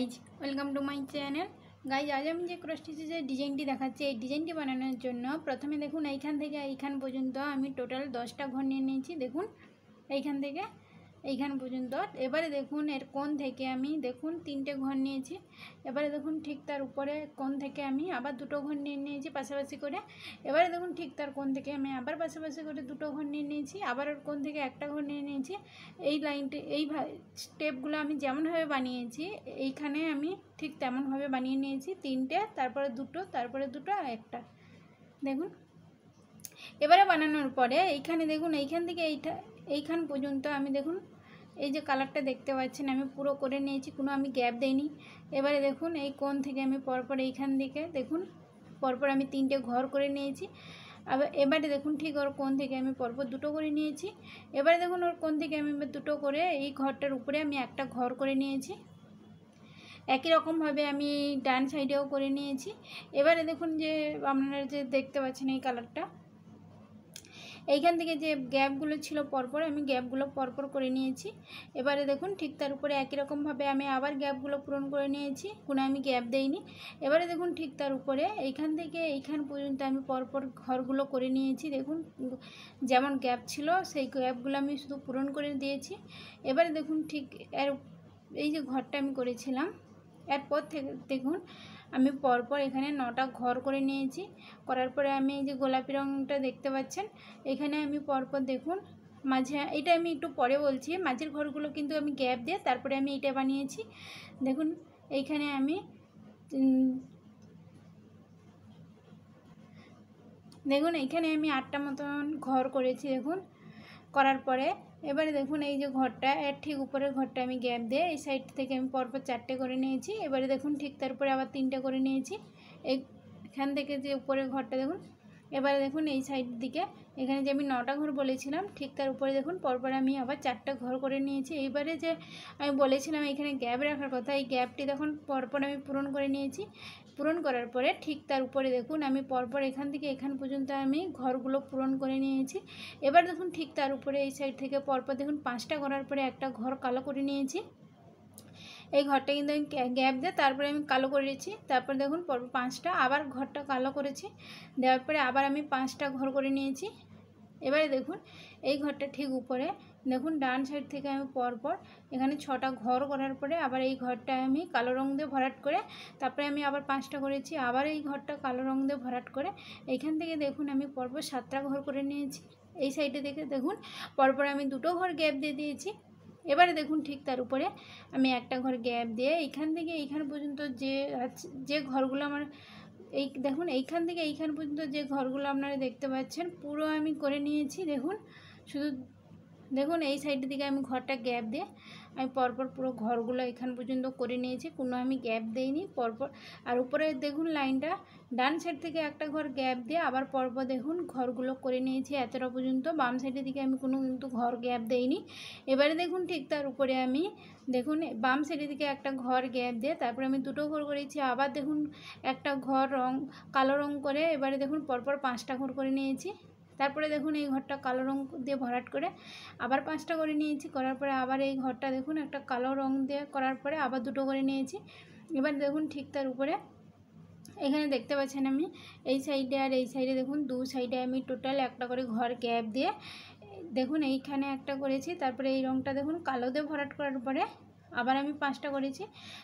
Guys welcome to my channel. Guys आज আমি যে ক্রস স্টিচের ডিজাইনটি দেখাচ্ছি এই ডিজাইনটি বানানোর জন্য প্রথমে দেখুন এইখান থেকে এইখান পর্যন্ত আমি টোটাল 10টা ঘর নিয়ে নিয়েছি। দেখুন এইখান থেকে এইখান পর্যন্ত। এবারে দেখুন এর কোণ থেকে আমি দেখুন 3টে ঘর নিয়েছি। এবারে দেখুন ঠিক তার উপরে কোণ থেকে আমি আবার 2টো ঘর নিয়ে নিয়েছি পাশাপাশি করে। এবারে দেখুন ঠিক তার কোণ থেকে আমি আবার পাশাপাশি করে 2টো ঘর নিয়ে নিয়েছি, আবার ওর কোণ থেকে একটা ঘর নিয়ে নিয়েছি। এই লাইনটি এই স্টেপগুলো আমি যেমনভাবে বানিয়েছি এইখানে আমি ঠিক তেমনভাবে বানিয়ে নিয়েছি। 3টে, তারপরে 2টো, তারপরে 2টো আর একটা। দেখুন এবারে বানানোর পরে এইখানে দেখুন এইখান থেকে এইখান পর্যন্ত আমি দেখুন এই যে কালারটা দেখতে পাচ্ছেন আমি পুরো করে নিয়েছি, কোনো আমি গ্যাপ দেইনি। এবারে দেখুন এই কোণ থেকে আমি পরপর এইখান থেকে দেখুন পরপর আমি 3টে ঘর করে নিয়েছি। এবারে দেখুন ঠিক ওর কোণ থেকে আমি পরপর 2টো করে নিয়েছি। এবারে দেখুন ওর কোণ থেকে আমি 2টো করে এই ঘরটার উপরে আমি একটা ঘর করে নিয়েছি। একই রকমভাবে আমি ডান সাইডেও করে নিয়েছি। এবারে দেখুন যে আপনারা যে দেখতে পাচ্ছেন এই কালারটা এইখান থেকে যে গ্যাপগুলো ছিল পরপর আমি গ্যাপগুলো পরপর করে নিয়েছি। এবারে দেখুন ঠিক তার উপরে একই রকমভাবে আমি আবার গ্যাপগুলো পূরণ করে নিয়েছি, কোনো আমি গ্যাপ দেইনি। এবারে দেখুন ঠিক তার উপরে এইখান থেকে এইখান পর্যন্ত আমি পরপর ঘরগুলো করে নিয়েছি। দেখুন যেমন গ্যাপ ছিল সেই গ্যাপগুলো আমি শুধু পূরণ করে দিয়েছি। এবারে দেখুন ঠিক এর এই যে ঘরটা আমি করেছিলাম এরপর থেকে দেখুন আমি পরপর এখানে 9টা ঘর করে নিয়েছি। করার পরে আমি এই যে গোলাপি রঙটা দেখতে পাচ্ছেন এখানে আমি পরপর দেখুন মাঝে এটা আমি একটু পরে বলছি, মাঝের ঘরগুলো কিন্তু আমি গ্যাপ দিয়ে তারপরে আমি এটা বানিয়েছি। দেখুন এইখানে আমি দেখুন এইখানে আমি 8টা মতন ঘর করেছি। দেখুন করার পরে এবারে দেখুন এই যে ঘরটা এর ঠিক উপরের ঘরটা আমি গ্যাপ দিয়ে এই সাইড থেকে আমি পরপর 4টে করে নিয়েছি। এবারে দেখুন ঠিক তার উপরে আবার 3টে করে নিয়েছি এইখান থেকে যে উপরের ঘরটা দেখুন। এবারে দেখুন এই সাইড দিকে এখানে যে আমি 9টা ঘর বলেছিলাম ঠিক তার উপরে দেখুন পরপর আমি আবার 4টা ঘর করে নিয়েছি। এইবারে যে আমি বলেছিলাম এখানে গ্যাপ রাখার কথা এই গ্যাপটি দেখুন পরপর আমি পূরণ করে নিয়েছি। পূরণ করার পরে ঠিক তার উপরে দেখুন আমি পরপর এখান থেকে এখান পর্যন্ত আমি ঘরগুলো পূরণ করে নিয়েছি। এবার দেখুন ঠিক তার উপরে এই সাইড থেকে পরপর দেখুন 5টা করার পরে একটা ঘর কালো করে নিয়েছি। এই ঘরটা কিন্তু আমি গ্যাপ দিয়ে তারপরে আমি কালো করেছি। তারপর দেখুন পরপর 5টা আবার ঘরটা কালো করেছি, দেওয়ার পরে আবার আমি 5টা ঘর করে নিয়েছি। এবারে দেখুন এই ঘরটা ঠিক উপরে দেখুন ডান সাইড থেকে আমি পরপর এখানে 6টা ঘর করার পরে আবার এই ঘরটা আমি কালো রং দিয়ে ভরাট করে তারপরে আমি আবার 5টা করেছি, আবার এই ঘরটা কালো রং দিয়ে ভরাট করে এইখান থেকে দেখুন আমি পরপর 7টা ঘর করে নিয়েছি। এই সাইডে দেখে দেখুন পরপর আমি 2টো ঘর গ্যাপ দিয়ে দিয়েছি। এবারে দেখুন ঠিক তার উপরে আমি একটা ঘর গ্যাপ দিয়ে এইখান থেকে এইখান পর্যন্ত যে ঘরগুলো আমার এই দেখুন এইখান থেকে এইখান পর্যন্ত যে ঘরগুলো আপনারা দেখতে পাচ্ছেন পুরো আমি করে নিয়েছি। দেখুন শুধু দেখুন এই সাইডের দিকে আমি ঘরটা গ্যাপ দিয়ে আমি পরপর পুরো ঘরগুলো এখান পর্যন্ত করে নিয়েছি, কোনো আমি গ্যাপ দেইনি পরপর। আর উপরে দেখুন লাইনটা ডান সাইড থেকে একটা ঘর গ্যাপ দিয়ে আবার পরপর দেখুন ঘরগুলো করে নিয়েছি এতটা পর্যন্ত। বাম সাইডের দিকে আমি কোনো কিন্তু ঘর গ্যাপ দেইনি। এবারে দেখুন ঠিক তার উপরে আমি দেখুন বাম সাইডের দিকে একটা ঘর গ্যাপ দিয়ে তারপরে আমি 2টো ঘর করেছি, আবার দেখুন একটা ঘর কালো রং করে এবারে দেখুন পরপর 5টা ঘর করে নিয়েছি। তারপরে দেখুন এই ঘরটা কালো রং দিয়ে ভরাট করে আবার 5টা করে নিয়েছি। করার পরে আবার এই ঘরটা দেখুন একটা কালো রং দিয়ে করার পরে আবার 2টো করে নিয়েছি। এবার দেখুন ঠিক তার উপরে এখানে দেখতে পাচ্ছেন আমি এই সাইডে আর এই সাইডে দেখুন 2 সাইডে আমি টোটাল একটা করে ঘর গ্যাপ দিয়ে দেখুন এইখানে একটা করেছি। তারপরে এই রংটা দেখুন কালো দিয়ে ভরাট করার পরে আবার আমি 5টা করেছি।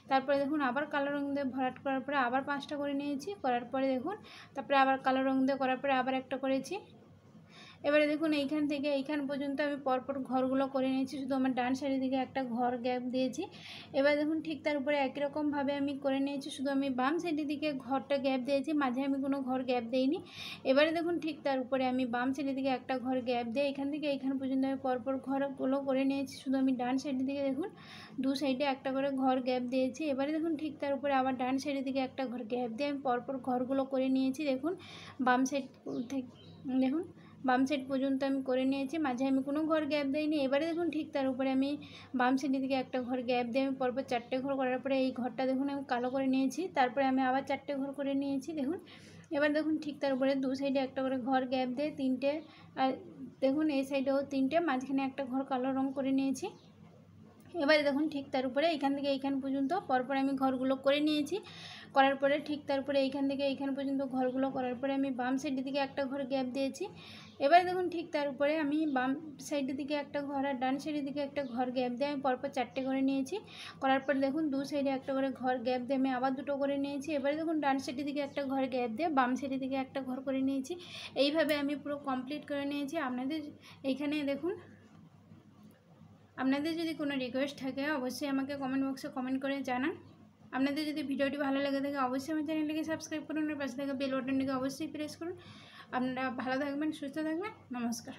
তারপরে দেখুন আবার কালো রং দিয়ে ভরাট করার পরে আবার 5টা করে নিয়েছি। করার পরে দেখুন তারপরে আবার কালো রং দিয়ে করার পরে আবার একটা করেছি। এবারে দেখুন এইখান থেকে এইখান পর্যন্ত আমি পরপর ঘরগুলো করে নিয়েছি, শুধু আমার ডান সাইডের দিকে একটা ঘর গ্যাপ দিয়েছি। এবার দেখুন ঠিক তার উপরে একই রকমভাবে আমি করে নিয়েছি, শুধু আমি বাম সাইডের দিকে ঘরটা গ্যাপ দিয়েছি, মাঝে আমি কোনো ঘর গ্যাপ দেইনি। এবারে দেখুন ঠিক তার উপরে আমি বাম সাইডের দিকে একটা ঘর গ্যাপ দিয়ে এখান থেকে এইখান পর্যন্ত আমি পরপর ঘরগুলো করে নিয়েছি, শুধু আমি ডান সাইডের দিকে দেখুন 2 সাইডে একটা করে ঘর গ্যাপ দিয়েছি। এবারে দেখুন ঠিক তার উপরে আবার ডান সাইডের দিকে একটা ঘর গ্যাপ দিয়ে আমি পরপর ঘরগুলো করে নিয়েছি। দেখুন বাম সাইড থেকে দেখুন বাম সাইড পর্যন্ত আমি করে নিয়েছি, মাঝে আমি কোনো ঘর গ্যাপ দেইনি। এবারে দেখুন ঠিক তার উপরে আমি বাম সাইডের দিকে একটা ঘর গ্যাপ দিয়ে আমি পরপর 4টে ঘর করার পরে এই ঘরটা দেখুন আমি কালো করে নিয়েছি। তারপরে আমি আবার 4টে ঘর করে নিয়েছি। দেখুন এবার দেখুন ঠিক তার উপরে 2 সাইডে একটা করে ঘর গ্যাপ দিয়ে 3টে, আর দেখুন এই সাইডেও 3টে, মাঝখানে একটা ঘর কালো রং করে নিয়েছি। এবারে দেখুন ঠিক তার উপরে এইখান থেকে এইখান পর্যন্ত পরপর আমি ঘরগুলো করে নিয়েছি। করার পরে ঠিক তার উপরে এইখান থেকে এইখান পর্যন্ত ঘরগুলো করার পরে আমি বাম সাইডের দিকে একটা ঘর গ্যাপ দিয়েছি। এবারে দেখুন ঠিক তার উপরে আমি বাম সাইডের দিকে একটা ঘর আর ডান সাইডের দিকে একটা ঘর গ্যাপ দিয়ে আমি পরপর 4টে করে নিয়েছি। করার পর দেখুন দু সাইডে একটা করে ঘর গ্যাপ দিয়ে আমি আবার 2টো করে নিয়েছি। এবারে দেখুন ডান সাইডের দিকে একটা ঘর গ্যাপ দিয়ে বাম সাইডের দিকে একটা ঘর করে নিয়েছি। এইভাবে আমি পুরো কমপ্লিট করে নিয়েছি। আপনাদের এইখানে দেখুন, আপনাদের যদি কোনো রিকোয়েস্ট থাকে অবশ্যই আমাকে কমেন্ট বক্সে কমেন্ট করে জানান। আপনাদের যদি ভিডিওটি ভালো লেগে থাকে অবশ্যই আমার চ্যানেলটিকে সাবস্ক্রাইব করুন আর পাশে থাকা বেল বাটনটিকে অবশ্যই প্রেস করুন। আপনারা ভালো থাকবেন, সুস্থ থাকবেন। নমস্কার।